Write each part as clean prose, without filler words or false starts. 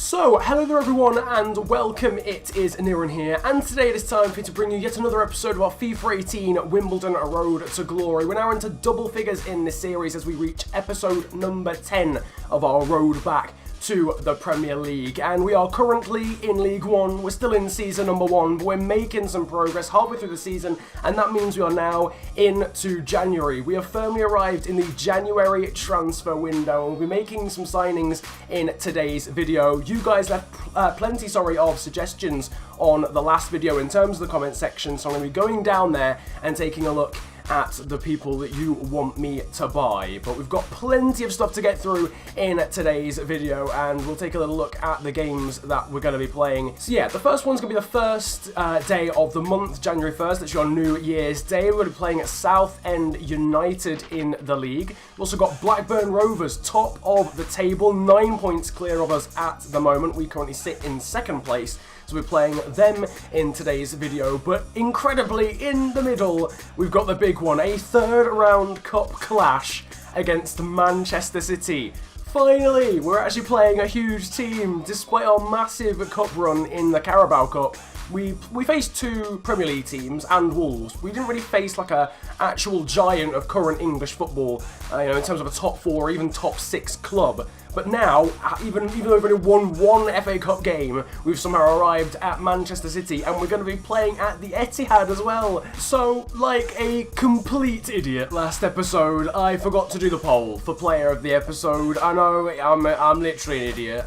So, hello there everyone and welcome, it is Runnin here, and today it is time for me to bring you yet another episode of our FIFA 18 Wimbledon Road to Glory. We're now into double figures in this series as we reach episode number 10 of our road back to the Premier League, and we are currently in League One. We're still in season number 1, but we're making some progress halfway through the season, and that means we are now into January. We have firmly arrived in the January transfer window, and we'll be making some signings in today's video. You guys left plenty of suggestions on the last video in terms of the comment section, so I'm going to be going down there and taking a look at the people that you want me to buy. But we've got plenty of stuff to get through in today's video, and we'll take a little look at the games that we're going to be playing. So yeah, the first one's going to be the first day of the month, January 1st. That's your New Year's Day. We're going to be playing at Southend United in the league. We've also got Blackburn Rovers, top of the table, 9 points clear of us at the moment. We currently sit in second place, so we're playing them in today's video. But incredibly, in the middle, we've got the big one, a third round cup clash against Manchester City. Finally, we're actually playing a huge team. Despite our massive cup run in the Carabao Cup, we faced two Premier League teams and Wolves. We didn't really face like a actual giant of current English football, in terms of a top 4 or even top 6 club. But now, even though we've only won one FA Cup game, we've somehow arrived at Manchester City, and we're going to be playing at the Etihad as well. So, like a complete idiot last episode, I forgot to do the poll for player of the episode. I know, I'm literally an idiot.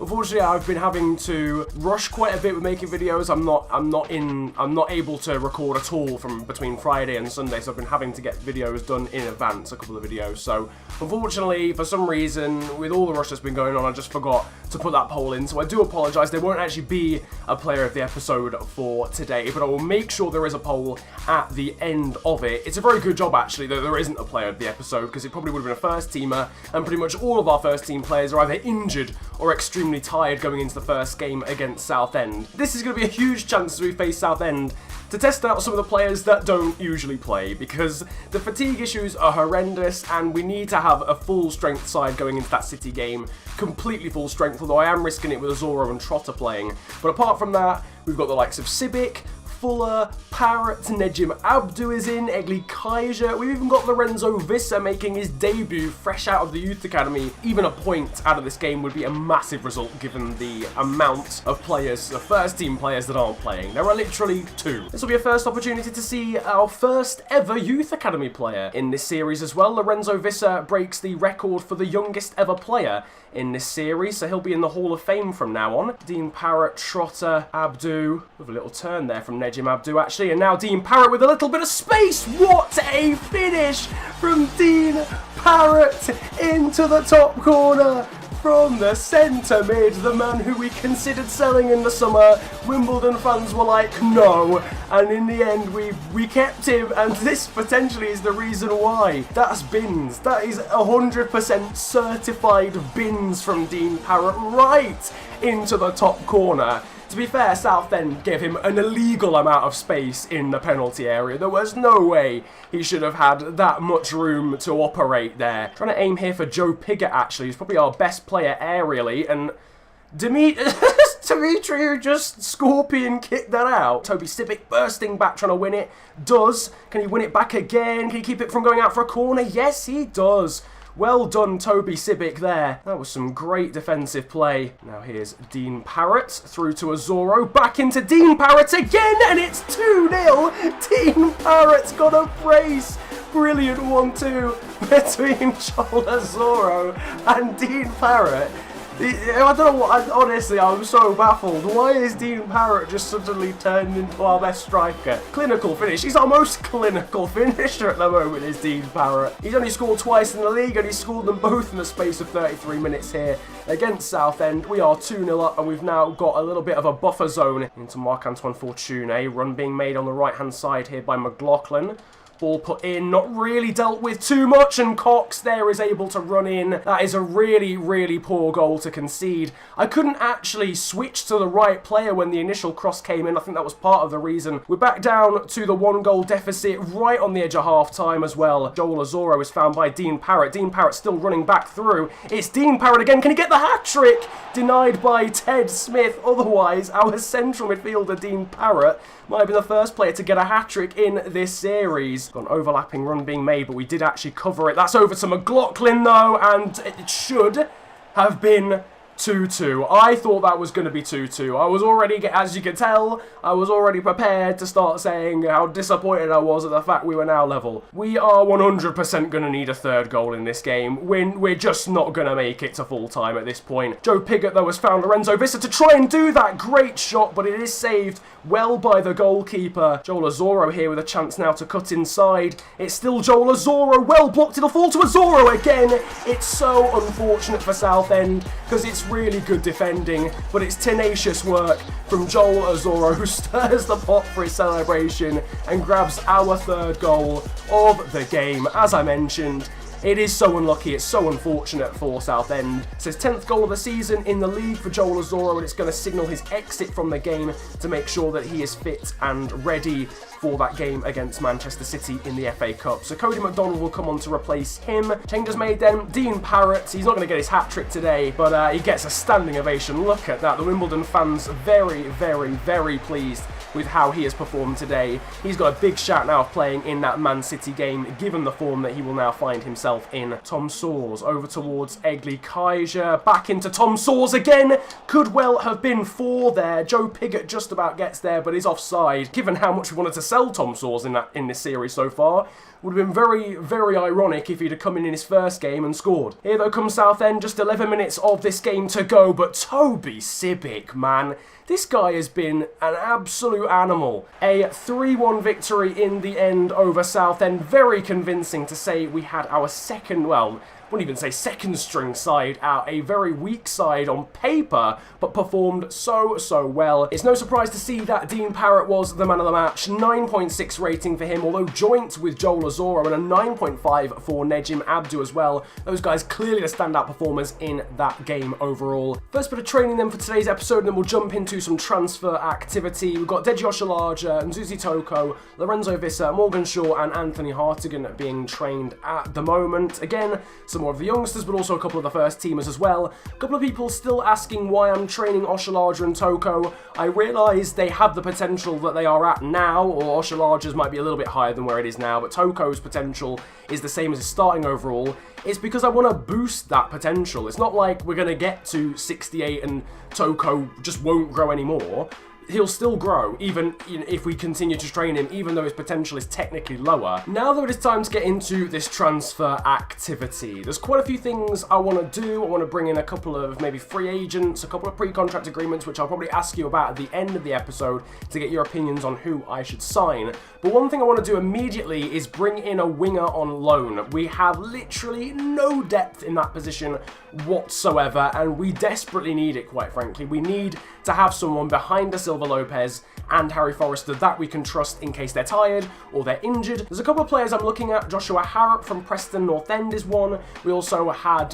Unfortunately, I've been having to rush quite a bit with making videos. I'm not able to record at all from between Friday and Sunday, so I've been having to get videos done in advance, a couple of videos. So, unfortunately, for some reason, with all the rush that's been going on, I just forgot to put that poll in. So I do apologise. There won't actually be a player of the episode for today, but I will make sure there is a poll at the end of it. It's a very good job, actually, that there isn't a player of the episode, because it probably would have been a first teamer, and pretty much all of our first team players are either injured or extremely tired going into the first game against Southend. This is going to be a huge chance as we face Southend to test out some of the players that don't usually play, because the fatigue issues are horrendous and we need to have a full strength side going into that City game, completely full strength, although I am risking it with Azad and Trotter playing. But apart from that, we've got the likes of Sibic, Fuller, Parrott, Nejim Abdu is in, Egli Kaiser. We've even got Lorenzo Vissa making his debut fresh out of the youth academy. Even a point out of this game would be a massive result given the amount of players, the first team players that aren't playing. There are literally 2. This will be a first opportunity to see our first ever youth academy player in this series as well. Lorenzo Vissa breaks the record for the youngest ever player in this series, so he'll be in the Hall of Fame from now on. Dean Parrott, Trotter, Abdu, with a little turn there from Nejim Abdu actually, and now Dean Parrott with a little bit of space. What a finish from Dean Parrott into the top corner from the centre mid, the man who we considered selling in the summer. Wimbledon fans were like, no, and in the end we kept him, and this potentially is the reason why. That's bins. That is 100% certified bins from Dean Parrott right into the top corner. To be fair, Southend gave him an illegal amount of space in the penalty area. There was no way he should have had that much room to operate there. Trying to aim here for Joe Pigott, actually. He's probably our best player aerially, and Dimitri who just scorpion kicked that out. Toby Sibic bursting back, trying to win it. Does. Can he win it back again? Can he keep it from going out for a corner? Yes, he does. Well done, Toby Sibic there. That was some great defensive play. Now here's Dean Parrott through to Azoro. Back into Dean Parrott again, and it's 2-0. Dean Parrott's got a brace. Brilliant 1-2 between Joel Azoro and Dean Parrott. I don't know what, honestly, I'm so baffled. Why is Dean Parrott just suddenly turned into our best striker? Clinical finish. He's our most clinical finisher at the moment, is Dean Parrott. He's only scored twice in the league, and he scored them both in the space of 33 minutes here against Southend. We are 2-0 up, and we've now got a little bit of a buffer zone into Marc-Antoine Fortune. Run being made on the right-hand side here by McLaughlin. Ball put in, not really dealt with too much, and Cox there is able to run in. That is a really, really poor goal to concede. I couldn't actually switch to the right player when the initial cross came in. I think that was part of the reason. We're back down to the 1-goal deficit right on the edge of half-time as well. Joel Azoro is found by Dean Parrott. Dean Parrott still running back through. It's Dean Parrott again. Can he get the hat-trick? Denied by Ted Smith. Otherwise, our central midfielder, Dean Parrott, might have been the first player to get a hat-trick in this series. Got an overlapping run being made, but we did actually cover it. That's over to McLaughlin, though, and it should have been 2-2. I thought that was going to be 2-2. I was already, as you can tell, I was already prepared to start saying how disappointed I was at the fact we were now level. We are 100% going to need a third goal in this game. We're just not going to make it to full time at this point. Joe Pigott, though, has found Lorenzo Vista to try and do that great shot, but it is saved well by the goalkeeper. Joel Azoro here with a chance now to cut inside. It's still Joel Azoro, well blocked. It'll fall to Azoro again. It's so unfortunate for Southend because it's really good defending, but it's tenacious work from Joel Azoro, who stirs the pot for his celebration and grabs our third goal of the game. As I mentioned, it is so unlucky, it's so unfortunate for Southend. It's his 10th goal of the season in the league for Joel Azoro, and it's going to signal his exit from the game to make sure that he is fit and ready for that game against Manchester City in the FA Cup. So Cody McDonald will come on to replace him. Changes made then. Dean Parrott, he's not going to get his hat-trick today, but he gets a standing ovation. Look at that. The Wimbledon fans very, very, very pleased with how he has performed today. He's got a big shout now of playing in that Man City game, given the form that he will now find himself in. Tom Soares over towards Egli Kaiser. Back into Tom Soares again. Could well have been 4 there. Joe Pigott just about gets there, but is offside. Given how much we wanted to sell Tom Soares in this series so far, would have been very, very ironic if he'd have come in his first game and scored. Here though comes Southend, just 11 minutes of this game to go, but Toby Sibic, man, this guy has been an absolute animal. A 3-1 victory in the end over Southend, very convincing to say we had our second, well, wouldn't even say second string side out, a very weak side on paper, but performed so well. It's no surprise to see that Dean Parrott was the man of the match. 9.6 rating for him, although joint with Joel Azoro, and a 9.5 for Nejim Abdu as well. Those guys clearly the standout performers in that game overall. First bit of training then for today's episode, and then we'll jump into some transfer activity. We've got Deji Oshalaja, Nzuzi Toko, Lorenzo Vissa, Morgan Shaw, and Anthony Hartigan being trained at the moment. Again, some more of the youngsters, but also a couple of the first teamers as well. A couple of people still asking why I'm training Oshalaja and Toko. I realise they have the potential that they are at now, or Oshalaja's might be a little bit higher than where it is now, but Toko's potential is the same as his starting overall. It's because I want to boost that potential. It's not like we're going to get to 68 and Toko just won't grow anymore. He'll still grow, even if we continue to train him, even though his potential is technically lower. Now though, it is time to get into this transfer activity. There's quite a few things I want to do. I want to bring in a couple of maybe free agents, a couple of pre-contract agreements, which I'll probably ask you about at the end of the episode to get your opinions on who I should sign. But one thing I want to do immediately is bring in a winger on loan. We have literally no depth in that position whatsoever, and we desperately need it, quite frankly. We need to have someone behind the Silva Lopez and Harry Forrester that we can trust in case they're tired or they're injured. There's a couple of players I'm looking at. Joshua Harrop from Preston North End is one. We also had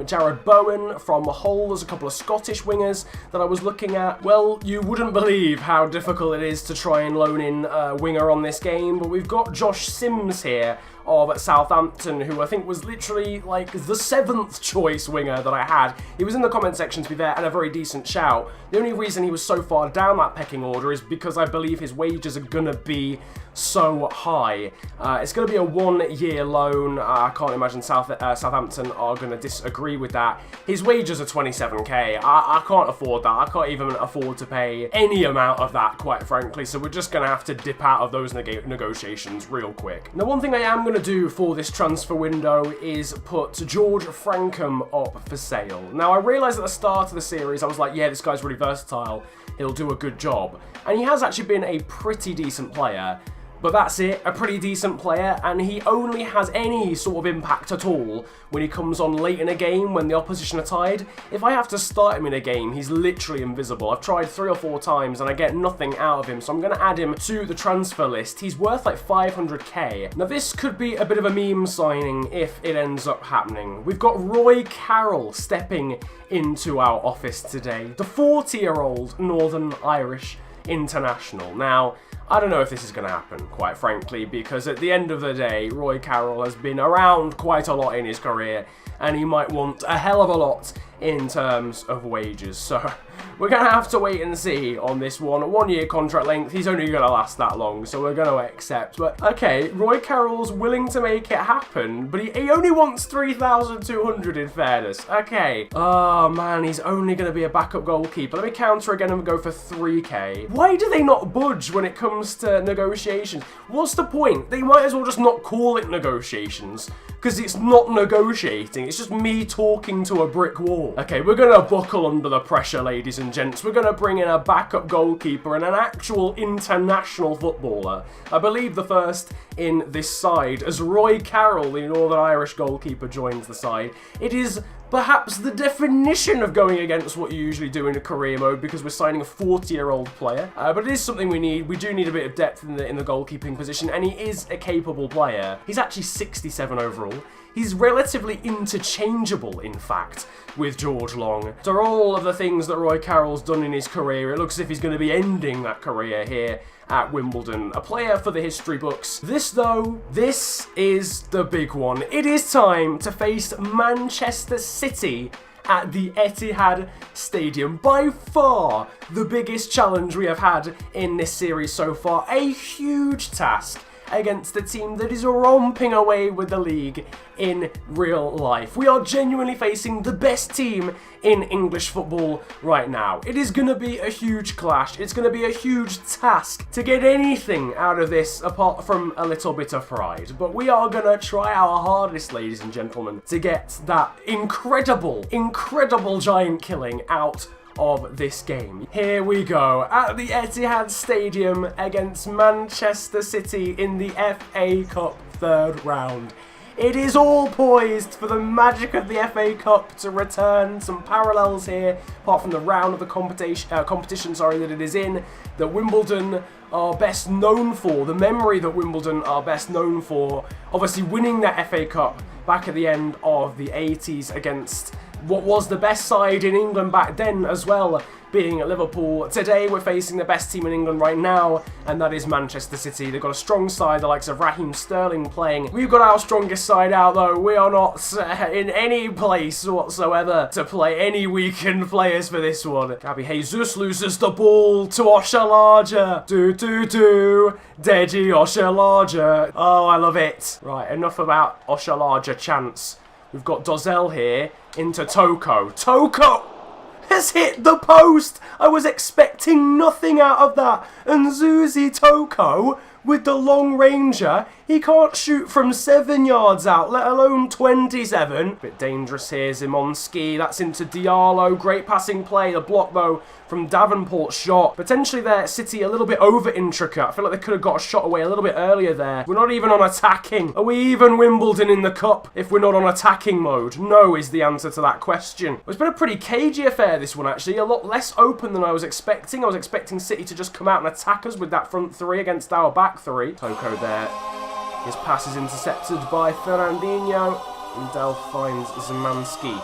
Jared Bowen from Hull. There's a couple of Scottish wingers that I was looking at. Well, you wouldn't believe how difficult it is to try and loan in a winger on this game, but we've got Josh Sims here of Southampton, who I think was literally like the 7th choice winger that I had. He was in the comment section, to be fair, and a very decent shout. The only reason he was so far down that pecking order is because I believe his wages are going to be so high. It's going to be a 1-year loan. I can't imagine Southampton are going to disagree with that. His wages are 27k. I can't afford that. I can't even afford to pay any amount of that, quite frankly, so we're just going to have to dip out of those negotiations real quick. Now, one thing I am going to do for this transfer window is put George Frankham up for sale. Now, I realised at the start of the series, I was like, yeah, this guy's really versatile. He'll do a good job. And he has actually been a pretty decent player. But that's it, a pretty decent player, and he only has any sort of impact at all when he comes on late in a game when the opposition are tied. If I have to start him in a game, he's literally invisible. I've tried 3 or 4 times and I get nothing out of him, so I'm going to add him to the transfer list. He's worth like 500k. Now this could be a bit of a meme signing if it ends up happening. We've got Roy Carroll stepping into our office today, the 40-year-old Northern Irish international. Now, I don't know if this is going to happen, quite frankly, because at the end of the day, Roy Carroll has been around quite a lot in his career, and he might want a hell of a lot in terms of wages. So we're going to have to wait and see on this one. 1-year contract length, he's only going to last that long, so we're going to accept. But okay, Roy Carroll's willing to make it happen, but he only wants 3,200 in fairness. Okay. Oh man, he's only going to be a backup goalkeeper. Let me counter again and go for 3k. Why do they not budge when it comes to negotiations? What's the point? They might as well just not call it negotiations, because it's not negotiating. It's just me talking to a brick wall. Okay, we're going to buckle under the pressure, ladies and gents. We're going to bring in a backup goalkeeper and an actual international footballer. I believe the first in this side, as Roy Carroll, the Northern Irish goalkeeper, joins the side. It is perhaps the definition of going against what you usually do in a career mode, because we're signing a 40-year-old player. But it is something we need. We do need a bit of depth in the goalkeeping position, and he is a capable player. He's actually 67 overall. He's relatively interchangeable, in fact, with George Long. After all of the things that Roy Carroll's done in his career, it looks as if he's going to be ending that career here at Wimbledon. A player for the history books. This, though, this is the big one. It is time to face Manchester City at the Etihad Stadium. By far the biggest challenge we have had in this series so far. A huge task against a team that is romping away with the league in real life. We are genuinely facing the best team in English football right now. It is going to be a huge clash. It's going to be a huge task to get anything out of this apart from a little bit of pride. But we are going to try our hardest, ladies and gentlemen, to get that incredible giant killing out of this game. Here we go, at the Etihad Stadium against Manchester City in the FA Cup 3rd round. It is all poised for the magic of the FA Cup to return. Some parallels here, apart from the round of the competition that it is in, that Wimbledon are best known for, the memory that Wimbledon are best known for, obviously winning that FA Cup back at the end of the 80s against what was the best side in England back then as well, being at Liverpool. Today we're facing the best team in England right now, and that is Manchester City. They've got a strong side, the likes of Raheem Sterling playing. We've got our strongest side out though. We are not in any place whatsoever to play any weakened players for this one. Gabby Jesus loses the ball to Oshalaja. Deji Oshalaja. Oh, I love it. Right, enough about Oshalaja chants. We've got Dozzell here into Toko. Toko has hit the post! I was expecting nothing out of that. And Zuzi Toko with the long ranger. He can't shoot from 7 yards out, let alone 27. Bit dangerous here, Zimonski. That's into Diallo. Great passing play. The block, though, from Davenport's shot. Potentially their City a little bit over-intricate. I feel like they could have got a shot away a little bit earlier there. We're not even on attacking. Are we even Wimbledon in the cup if we're not on attacking mode? No is the answer to that question. It's been a pretty cagey affair, this one, actually. A lot less open than I was expecting. I was expecting City to just come out and attack us with that front three against our back three. Toko there. His pass is intercepted by Fernandinho, and Del finds Zimanski.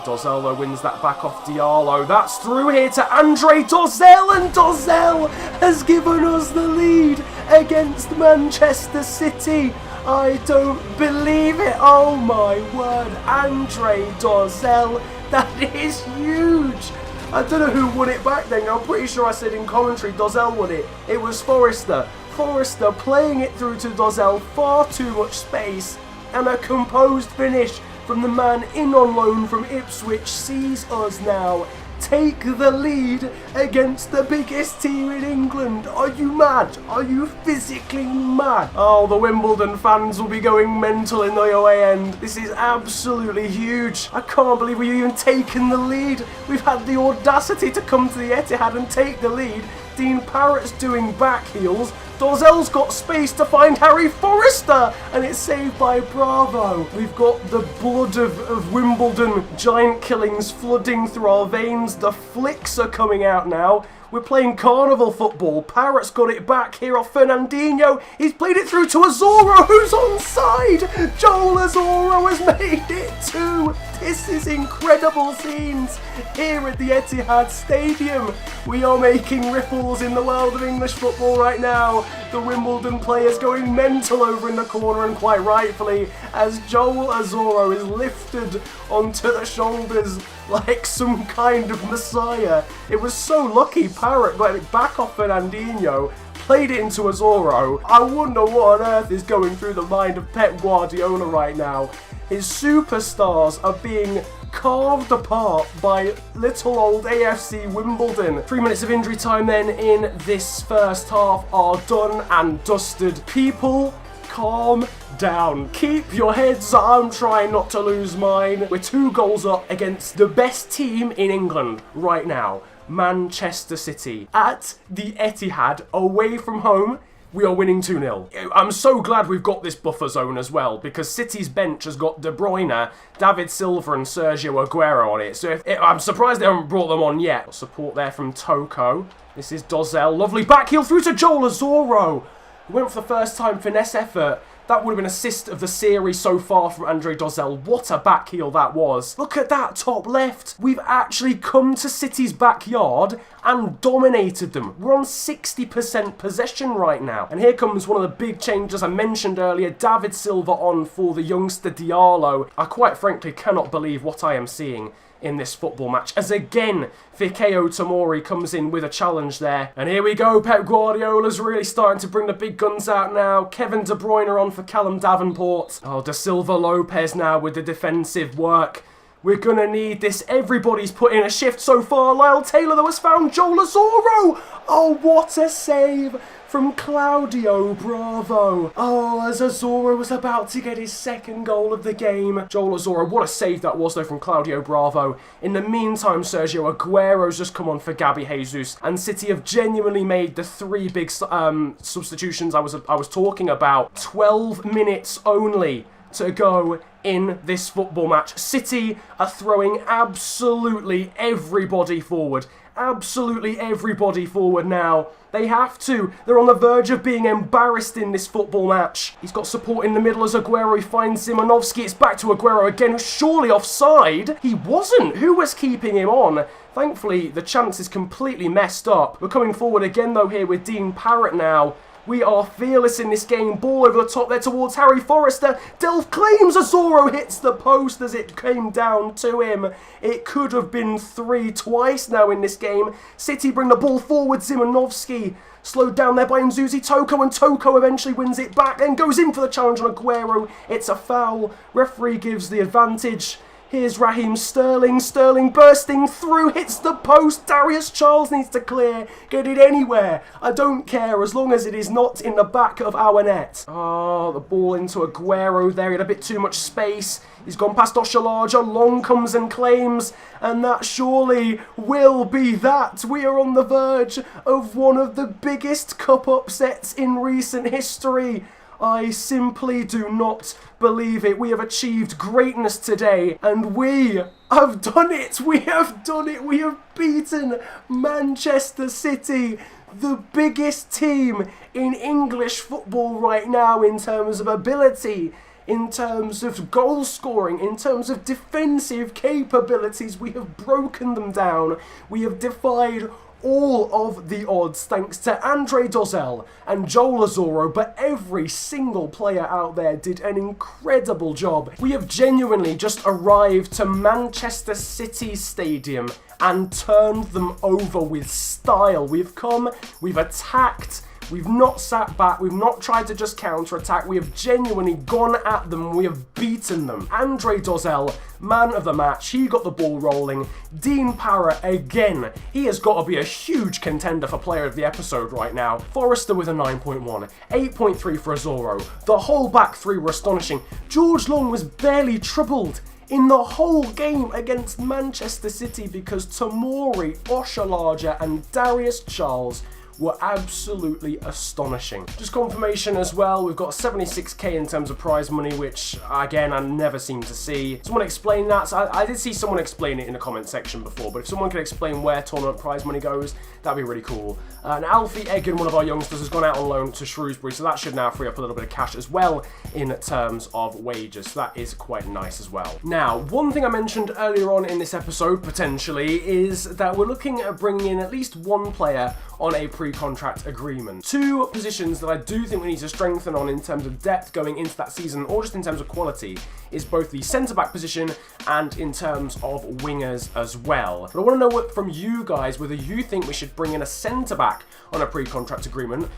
Dozzell wins that back off Diallo. That's through here to Andre Dozzell, and Dozzell has given us the lead against Manchester City. I don't believe it. Oh my word, Andre Dozzell. That is huge. I don't know who won it back then. I'm pretty sure I said in commentary Dozzell won it. It was Forrester. Forrester playing it through to Dozzell, far too much space, and a composed finish from the man in on loan from Ipswich sees us now take the lead against the biggest team in England. Are you mad? Are you physically mad? Oh, the Wimbledon fans will be going mental in the away end. This is absolutely huge. I can't believe we've even taken the lead. We've had the audacity to come to the Etihad and take the lead. Dean Parrott's doing back heels. Dozell's got space to find Harry Forrester, and it's saved by Bravo. We've got the blood of Wimbledon giant killings flooding through our veins. The flicks are coming out now. We're playing carnival football. Parrot's got it back here off Fernandinho. He's played it through to Azoro, who's onside. Joel Azoro has made it too. This is incredible scenes here at the Etihad Stadium. We are making ripples in the world of English football right now. The Wimbledon players going mental over in the corner, and quite rightfully, as Joel Azoro is lifted onto the shoulders like some kind of messiah. It was so lucky Parrot got it back off Fernandinho, played it into Azoro. I wonder what on earth is going through the mind of Pep Guardiola right now. His superstars are being carved apart by little old AFC Wimbledon. 3 minutes of injury time then in this first half are done and dusted. People, calm down. Keep your heads up. I'm trying not to lose mine. We're 2 goals up against the best team in England right now, Manchester City. At the Etihad, away from home, we are winning 2-0. I'm so glad we've got this buffer zone as well, because City's bench has got De Bruyne, David Silva and Sergio Aguero on it. So I'm surprised they haven't brought them on yet. Support there from Toko. This is Dozell. Lovely back heel through to Joel Azoro. Went for the first time, finesse effort. That would have been assist of the series so far from Andre Dozell. What a back heel that was. Look at that top left. We've actually come to City's backyard and dominated them. We're on 60% possession right now. And here comes one of the big changes I mentioned earlier. David Silva on for the youngster Diallo. I quite frankly cannot believe what I am seeing in this football match, as again Fikayo Tomori comes in with a challenge there. And here we go, Pep Guardiola's really starting to bring the big guns out now. Kevin De Bruyne on for Callum Davenport. Oh, Da Silva Lopez now with the defensive work. We're gonna need this. Everybody's put in a shift so far. Lyle Taylor though has found Joel Azoro. Oh, what a save from Claudio Bravo. Oh, as Azoro was about to get his second goal of the game. Joel Azoro, what a save that was though from Claudio Bravo. In the meantime, Sergio Aguero's just come on for Gabby Jesus, and City have genuinely made the 3 big substitutions I was talking about. 12 minutes only to go in this football match. City are throwing absolutely everybody forward. Absolutely everybody forward now. They have to. They're on the verge of being embarrassed in this football match. He's got support in the middle as Aguero finds Szymanowski. It's back to Aguero again, surely offside. He wasn't. Who was keeping him on? Thankfully, the chance is completely messed up. We're coming forward again though here with Dean Parrott now. We are fearless in this game. Ball over the top there towards Harry Forrester. Delph claims Azoro hits the post as it came down to him. It could have been 3 twice now in this game. City bring the ball forward. Szymanowski slowed down there by Nzuzi Toko, and Toko eventually wins it back and goes in for the challenge on Aguero. It's a foul. Referee gives the advantage. Here's Raheem Sterling. Sterling bursting through, hits the post. Darius Charles needs to clear. Get it anywhere. I don't care as long as it is not in the back of our net. Oh, the ball into Aguero there. He had a bit too much space. He's gone past Oshalaja. Long comes and claims. And that surely will be that. We are on the verge of one of the biggest cup upsets in recent history. I simply do not believe it. We have achieved greatness today, and we have done it. We have done it. We have beaten Manchester City, the biggest team in English football right now in terms of ability, in terms of goal scoring, in terms of defensive capabilities. We have broken them down. We have defied all of the odds thanks to Andre Dozell and Joel Azoro, but every single player out there did an incredible job. We have genuinely just arrived to Manchester City Stadium and turned them over with style. We've come, we've attacked, we've not sat back, we've not tried to just counter-attack, we have genuinely gone at them, we have beaten them. Andre Dozell, man of the match, he got the ball rolling. Dean Parrott, again, he has got to be a huge contender for player of the episode right now. Forrester with a 9.1, 8.3 for Azoro. The whole back 3 were astonishing. George Long was barely troubled in the whole game against Manchester City because Tomori, Oshalaja and Darius Charles were absolutely astonishing. Just confirmation as well, we've got 76k in terms of prize money, which again I never seem to see. Someone explain that. So I did see someone explain it in the comment section before, but if someone could explain where tournament prize money goes, that'd be really cool. And Alfie Egan, one of our youngsters, has gone out on loan to Shrewsbury, so that should now free up a little bit of cash as well in terms of wages. So that is quite nice as well. Now, one thing I mentioned earlier on in this episode, potentially, is that we're looking at bringing in at least one player on a pre-contract agreement. Two positions that I do think we need to strengthen on in terms of depth going into that season, or just in terms of quality, is both the centre-back position and in terms of wingers as well. But I want to know from you guys whether you think we should bring in a centre-back on a pre-contract agreement.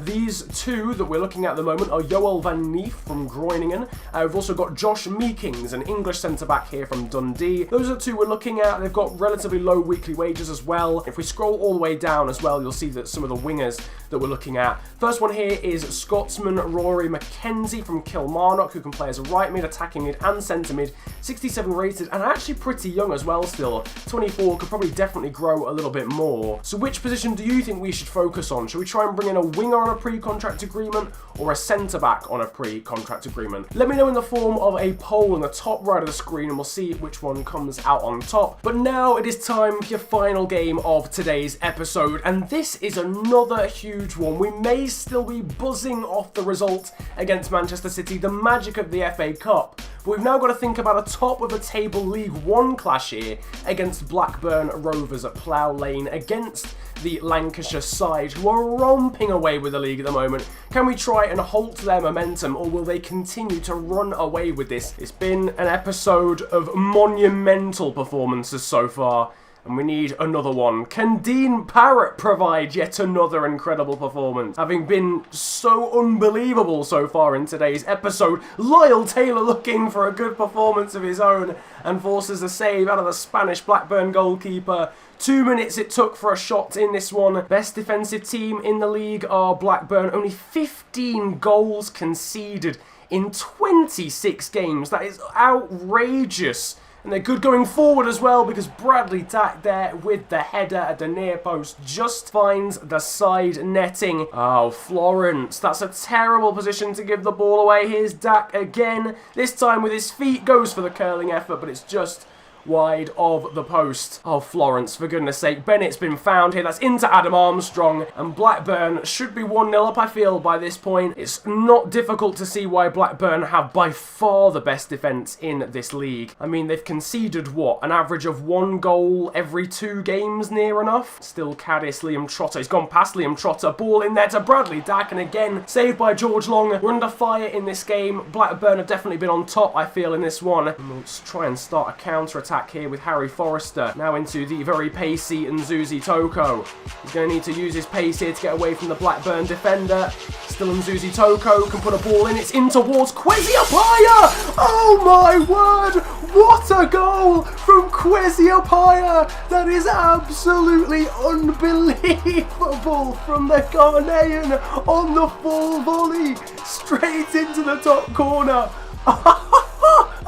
These two that we're looking at the moment are Joel van Neef from Groningen. We've also got Josh Meekings, an English centre-back here from Dundee. Those are the two we're looking at. They've got relatively low weekly wages as well. If we scroll all the way down as well, you'll see that some of the wingers that we're looking at. First one here is Scotsman Rory McKenzie from Kilmarnock, who can play as a right mid, attacking mid and centre mid, 67 rated and actually pretty young as well still. 24, could probably definitely grow a little bit more. So which position do you think we should focus on? Should we try and bring in a winger on a pre-contract agreement or a centre-back on a pre-contract agreement? Let me know in the form of a poll in the top right of the screen and we'll see which one comes out on top. But now it is time for your final game of today's episode, and this is another huge one. We may still be buzzing off the result against Manchester City, the magic of the FA Cup. But we've now got to think about a top of the table League One clash here against Blackburn Rovers at Plough Lane, against the Lancashire side, who are romping away with the league at the moment. Can we try and halt their momentum, or will they continue to run away with this? It's been an episode of monumental performances so far, and we need another one. Can Dean Parrott provide yet another incredible performance? Having been so unbelievable so far in today's episode, Lyle Taylor looking for a good performance of his own and forces a save out of the Spanish Blackburn goalkeeper. 2 minutes it took for a shot in this one. Best defensive team in the league are Blackburn. Only 15 goals conceded in 26 games. That is outrageous. And they're good going forward as well, because Bradley Dack there with the header at the near post just finds the side netting. Oh, Florence, that's a terrible position to give the ball away. Here's Dack again, this time with his feet, goes for the curling effort, but it's just wide of the post. Oh, Florence, for goodness sake. Bennett's been found here. That's into Adam Armstrong. And Blackburn should be 1-0 up, I feel, by this point. It's not difficult to see why Blackburn have by far the best defence in this league. I mean, they've conceded, what, an average of 1 goal every 2 games, near enough? Still Caddis, Liam Trotter. He's gone past Liam Trotter. Ball in there to Bradley Dack. And again, saved by George Long. We're under fire in this game. Blackburn have definitely been on top, I feel, in this one. And let's try and start a counter-attack here with Harry Forrester. Now into the very pacey Nzuzi Toko. He's going to need to use his pace here to get away from the Blackburn defender. Still Nzuzi Toko can put a ball in. It's in towards Kwesi Appiah! Oh my word! What a goal from Kwesi Appiah! That is absolutely unbelievable from the Ghanaian on the full volley. Straight into the top corner.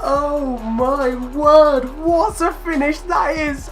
Oh my word, what a finish that is!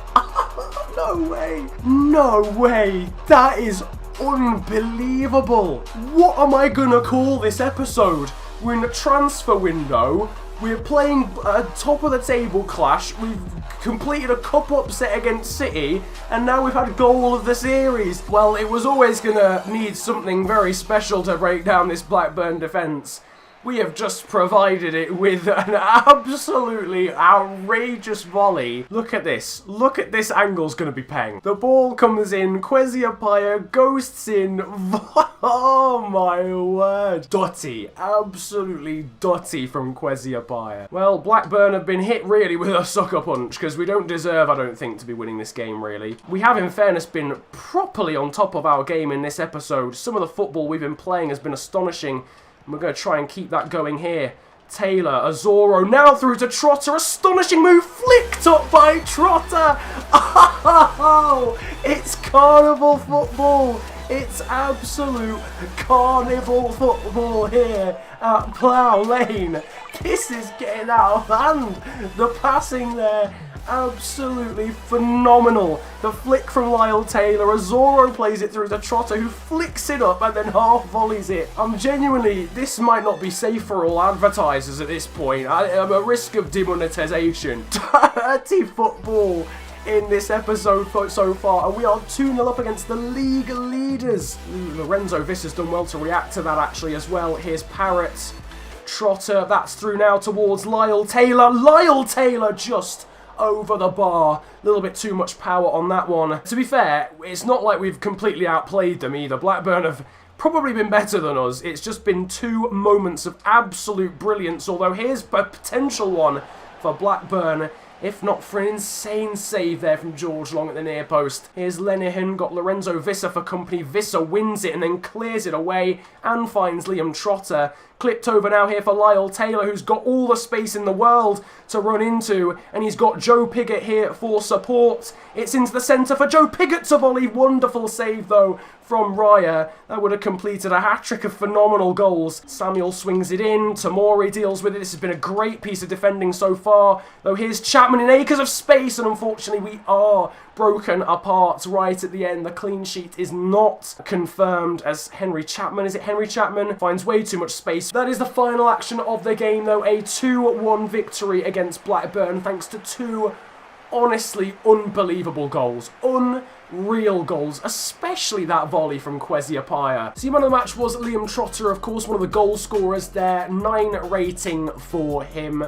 No way, no way, that is unbelievable. What am I gonna call this episode? We're in a transfer window, we're playing a top of the table clash, we've completed a cup upset against City, and now we've had goal of the series. Well, it was always gonna need something very special to break down this Blackburn defence. We have just provided it with an absolutely outrageous volley. Look at this. Look at this angle's going to be peng. The ball comes in. Kwesi Appiah ghosts in. Oh my word. Dotty. Absolutely dotty from Kwesi Appiah. Well, Blackburn have been hit really with a sucker punch, because we don't deserve, I don't think, to be winning this game really. We have, in fairness, been properly on top of our game in this episode. Some of the football we've been playing has been astonishing. We're going to try and keep that going here. Taylor, Azoro, now through to Trotter. Astonishing move, flicked up by Trotter. Oh, it's carnival football. It's absolute carnival football here at Plough Lane. This is getting out of hand. The passing there, absolutely phenomenal. The flick from Lyle Taylor, Azoro plays it through to Trotter, who flicks it up and then half volleys it. Genuinely, this might not be safe for all advertisers at this point. I'm at risk of demonetization. Dirty football in this episode so far, and we are 2-0 up against the league leaders. Lorenzo Visser's done well to react to that actually as well. Here's Parrott, Trotter, that's through now towards Lyle Taylor. Lyle Taylor just over the bar. A little bit too much power on that one. To be fair, it's not like we've completely outplayed them either. Blackburn have probably been better than us. It's just been 2 moments of absolute brilliance, although here's a potential one for Blackburn, if not for an insane save there from George Long at the near post. Here's Lenihan, got Lorenzo Visser for company. Visser wins it and then clears it away and finds Liam Trotter. Clipped over now here for Lyle Taylor, who's got all the space in the world to run into, and he's got Joe Piggott here for support. It's into the centre for Joe Piggott to volley. Wonderful save though from Raya. That would have completed a hat-trick of phenomenal goals. Samuel swings it in, Tamori deals with it. This has been a great piece of defending so far, though here's Chapman in acres of space, and unfortunately we are broken apart right at the end. The clean sheet is not confirmed as Henry Chapman, is it Henry Chapman? Finds way too much space. That is the final action of the game though, a 2-1 victory against Blackburn thanks to 2 honestly unbelievable goals. Unreal goals, especially that volley from Kwesi Appiah. So, man of the match was Liam Trotter, of course, one of the goal scorers there. 9 rating for him.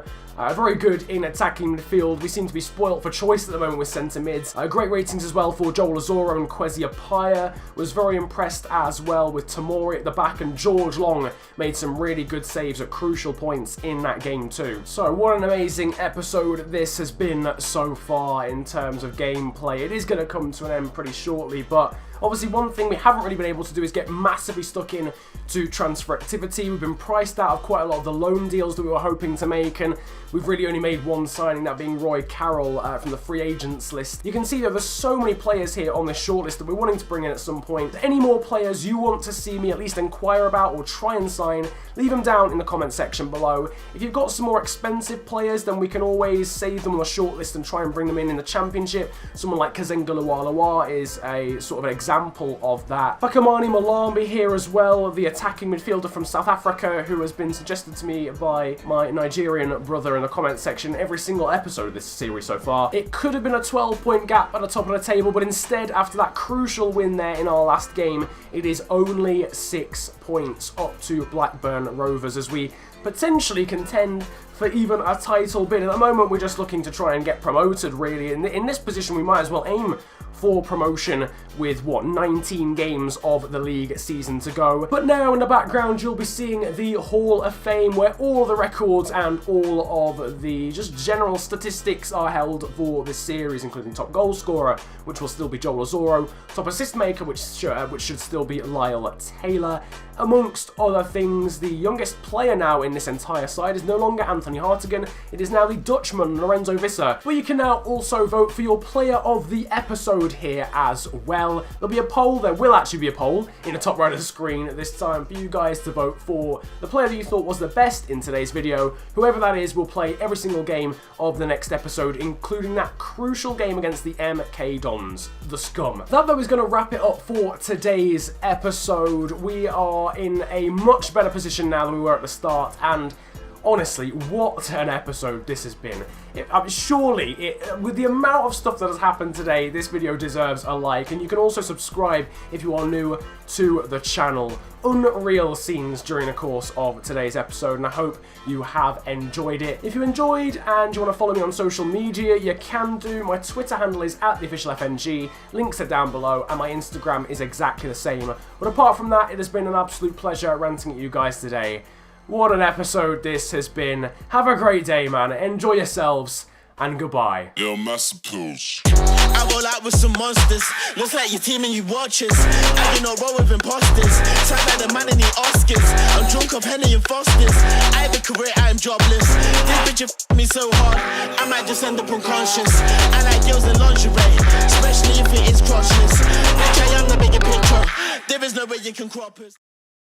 Very good in attacking midfield. We seem to be spoilt for choice at the moment with centre mids. Great ratings as well for Joel Azoro and Kwesi Appiah. Was very impressed as well with Tamori at the back, and George Long made some really good saves at crucial points in that game too. So what an amazing episode this has been so far in terms of gameplay. It is going to come to an end pretty shortly, but obviously one thing we haven't really been able to do is get massively stuck in to transfer activity. We've been priced out of quite a lot of the loan deals that we were hoping to make, and we've really only made one signing, that being Roy Carroll from the free agents list. You can see that there's so many players here on this shortlist that we're wanting to bring in at some point. Any more players you want to see me at least inquire about or try and sign, leave them down in the comment section below. If you've got some more expensive players, then we can always save them on the shortlist and try and bring them in the championship. Someone like Kazenga Lualawa is a sort of an example of that. Fakamani Malambi here as well, the attacking midfielder from South Africa, who has been suggested to me by my Nigerian brother in the comment section every single episode of this series so far. It could have been a 12-point gap at the top of the table, but instead, after that crucial win there in our last game, it is only 6 points up to Blackburn Rovers as we potentially contend for even a title bid. At the moment, we're just looking to try and get promoted, really. In this position, we might as well aim for promotion with, what, 19 games of the league season to go. But now in the background, you'll be seeing the Hall of Fame, where all the records and all of the just general statistics are held for this series, including top goal scorer, which will still be Joel Azoro, top assist maker, which should still be Lyle Taylor, amongst other things. The youngest player now in this entire side is no longer Anthony Hartigan. It is now the Dutchman, Lorenzo Visser. But you can now also vote for your player of the episode here as well. There'll be a poll, there will actually be a poll in the top right of the screen this time for you guys to vote for the player that you thought was the best in today's video. Whoever that is will play every single game of the next episode, including that crucial game against the MK Dons, the scum. That though is going to wrap it up for today's episode. We are in a much better position now than we were at the start, and honestly, what an episode this has been. Surely, with the amount of stuff that has happened today, this video deserves a like, and you can also subscribe if you are new to the channel. Unreal scenes during the course of today's episode, and I hope you have enjoyed it. If you enjoyed and you want to follow me on social media, you can do. My Twitter handle is @theofficialfng, links are down below, and my Instagram is exactly the same. But apart from that, it has been an absolute pleasure ranting at you guys today. What an episode this has been. Have a great day, man. Enjoy yourselves, and goodbye. Yo, Massappels. I roll out with some monsters. Looks like your team and you watchers. I do not roll with imposters. Sound like the man in the Oscars. I'm drunk of Henny and Fosters. I have a career, I am jobless. This bitch f me so hard, I might just end up unconscious. I like girls in lingerie, especially if it is crotchless. Bitch, I am the bigger picture. There is no way you can crop us.